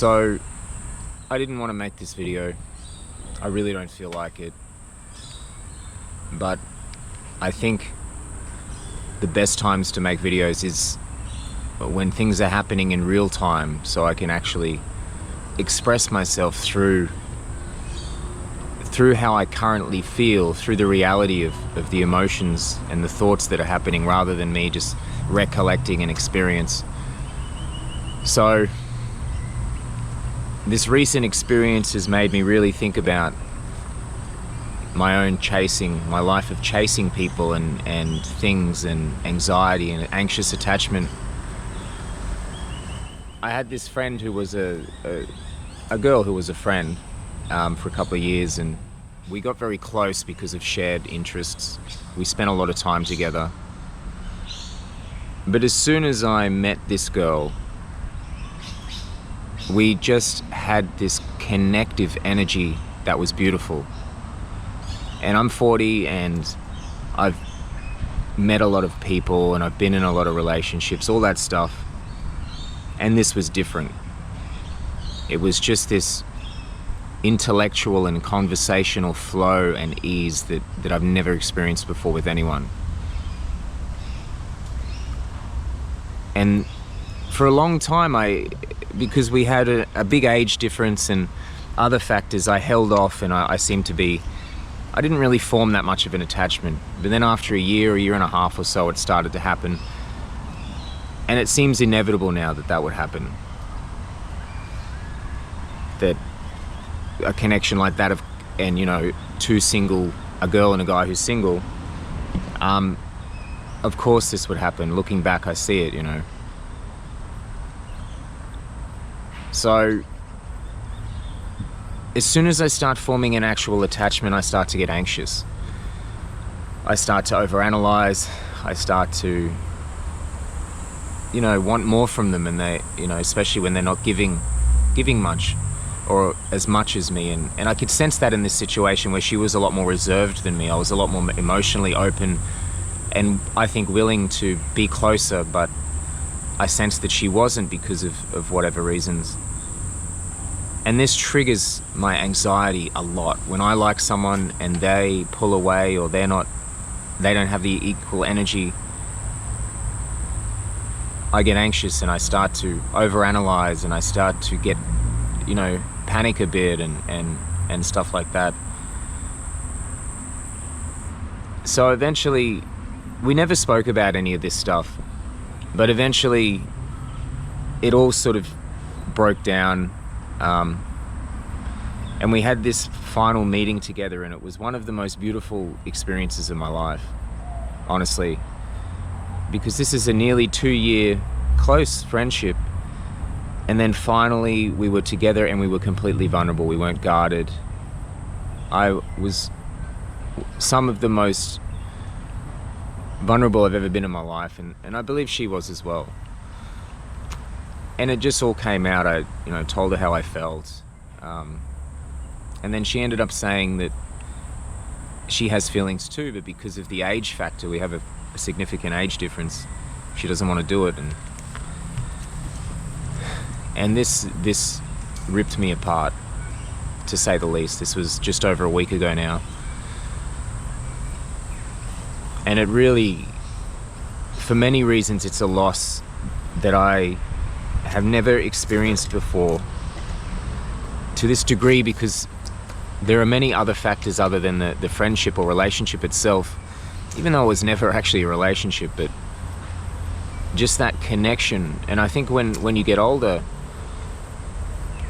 So, I didn't want to make this video. I really don't feel like it. But I think the best times to make videos is when things are happening in real time, so I can actually express myself through how I currently feel, through the reality of the emotions and the thoughts that are happening, rather than me just recollecting an experience. So this recent experience has made me really think about my life of chasing people and things, and anxiety and anxious attachment. I had this friend who was a girl who was a friend for a couple of years, and we got very close because of shared interests. We spent a lot of time together. But as soon as I met this girl, we just had this connective energy that was beautiful. And I'm 40 and I've met a lot of people and I've been in a lot of relationships, all that stuff. And this was different. It was just this intellectual and conversational flow and ease that I've never experienced before with anyone. And for a long time, because we had a big age difference and other factors, I held off, and I didn't really form that much of an attachment. But then after a year and a half or so, it started to happen. And it seems inevitable now that would happen. That a connection like that and a girl and a guy who's single, of course this would happen. Looking back, I see it, So as soon as I start forming an actual attachment, I start to get anxious. I start to overanalyze. I start to, want more from them, and they, especially when they're not giving much or as much as me. And I could sense that in this situation where she was a lot more reserved than me. I was a lot more emotionally open and I think willing to be closer, but I sensed that she wasn't because of whatever reasons. And this triggers my anxiety a lot. When I like someone and they pull away, or they don't have the equal energy, I get anxious and I start to overanalyze, and I start to get, panic a bit and stuff like that. So eventually, we never spoke about any of this stuff, but eventually it all sort of broke down. And we had this final meeting together, and it was one of the most beautiful experiences of my life, honestly, because this is a nearly 2-year close friendship. And then finally we were together and we were completely vulnerable. We weren't guarded. I was some of the most vulnerable I've ever been in my life, and I believe she was as well. And it just all came out. I told her how I felt. And then she ended up saying that she has feelings too, but because of the age factor, we have a significant age difference, she doesn't want to do it. And this ripped me apart, to say the least. This was just over a week ago now. And it really, for many reasons, it's a loss that I have never experienced before to this degree, because there are many other factors other than the friendship or relationship itself, even though it was never actually a relationship, but just that connection. And I think when you get older,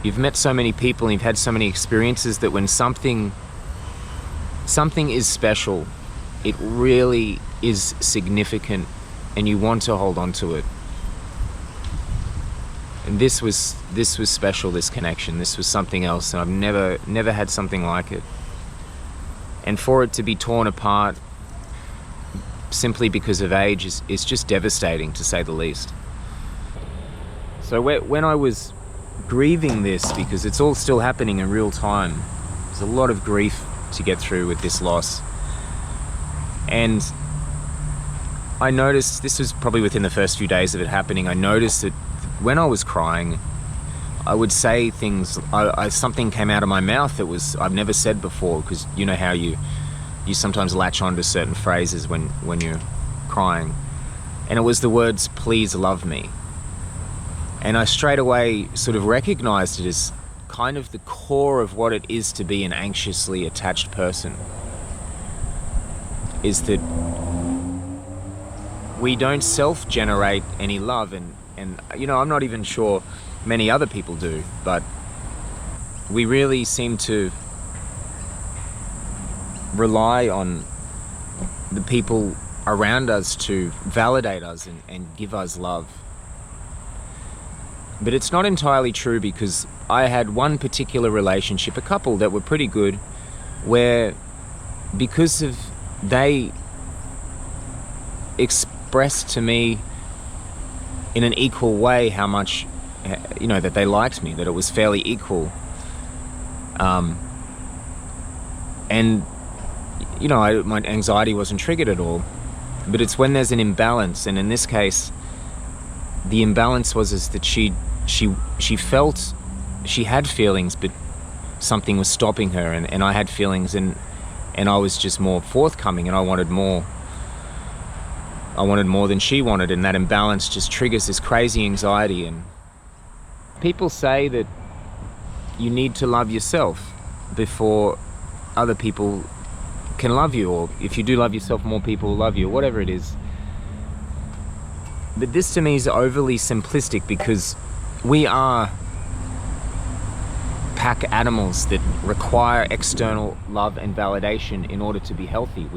you've met so many people and you've had so many experiences that when something is special, it really is significant and you want to hold on to it. And this was special, this connection. This was something else, and I've never had something like it. And for it to be torn apart simply because of age is just devastating, to say the least. So when I was grieving this, because it's all still happening in real time, there's a lot of grief to get through with this loss. And I noticed, this was probably within the first few days of it happening, I noticed that when I was crying, I would say things, something came out of my mouth that I've never said before, because you know how you sometimes latch on to certain phrases when you're crying. And it was the words, "Please love me." And I straight away sort of recognized it as kind of the core of what it is to be an anxiously attached person. Is that we don't self-generate any love, and I'm not even sure many other people do, but we really seem to rely on the people around us to validate us and give us love. But it's not entirely true, because I had one particular relationship, a couple that were pretty good, where because of they expressed to me in an equal way how much, that they liked me, that it was fairly equal. And, my anxiety wasn't triggered at all. But it's when there's an imbalance, and in this case, the imbalance was that she felt she had feelings, but something was stopping her, and I had feelings, and I was just more forthcoming, and I wanted more than she wanted, and that imbalance just triggers this crazy anxiety. And people say that you need to love yourself before other people can love you, or if you do love yourself, more people will love you, or whatever it is. But this to me is overly simplistic, because we are pack animals that require external love and validation in order to be healthy.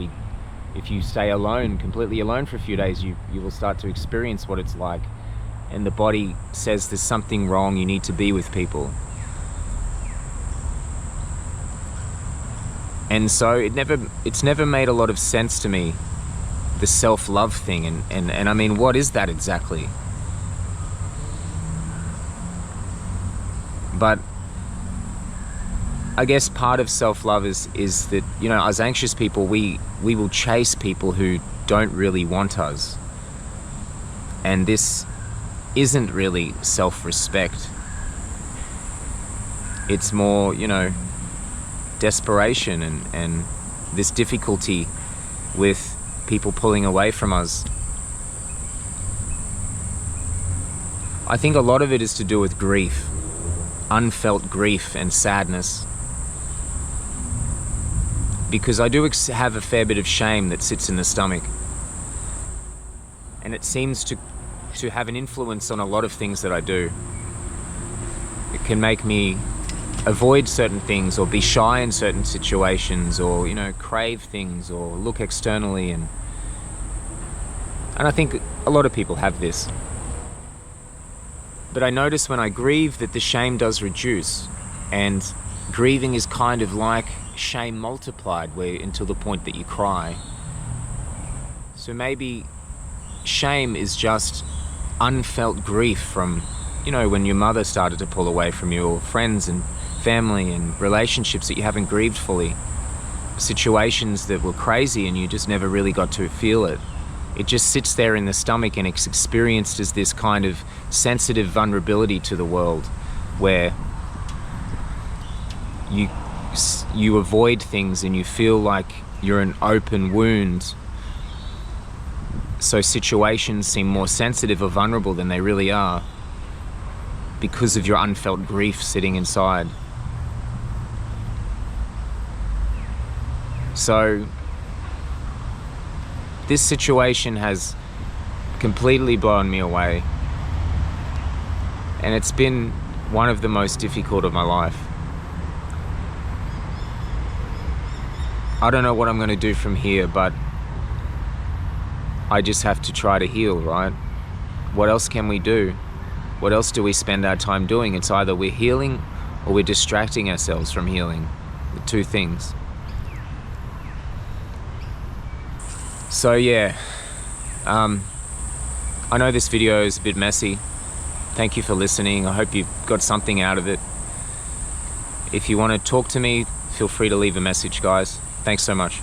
If you stay alone, completely alone for a few days, you will start to experience what it's like, and the body says there's something wrong, you need to be with people. And so it's never made a lot of sense to me, the self-love thing, and I mean, what is that exactly? But I guess part of self-love is that, as anxious people, we will chase people who don't really want us. And this isn't really self-respect. It's more, desperation and this difficulty with people pulling away from us. I think a lot of it is to do with grief, unfelt grief and sadness. Because I do have a fair bit of shame that sits in the stomach. And it seems to have an influence on a lot of things that I do. It can make me avoid certain things, or be shy in certain situations, or, crave things, or look externally. And I think a lot of people have this. But I notice when I grieve that the shame does reduce. And grieving is kind of like shame multiplied, until the point that you cry. So maybe shame is just unfelt grief from, when your mother started to pull away from you, or friends and family and relationships that you haven't grieved fully, situations that were crazy and you just never really got to feel it. It just sits there in the stomach, and it's experienced as this kind of sensitive vulnerability to the world, where you avoid things and you feel like you're an open wound. So situations seem more sensitive or vulnerable than they really are, because of your unfelt grief sitting inside. So this situation has completely blown me away, and it's been one of the most difficult of my life. I don't know what I'm going to do from here, but I just have to try to heal, right? What else can we do? What else do we spend our time doing? It's either we're healing or we're distracting ourselves from healing. The two things. So yeah, I know this video is a bit messy. Thank you for listening. I hope you got something out of it. If you want to talk to me, feel free to leave a message, guys. Thanks so much.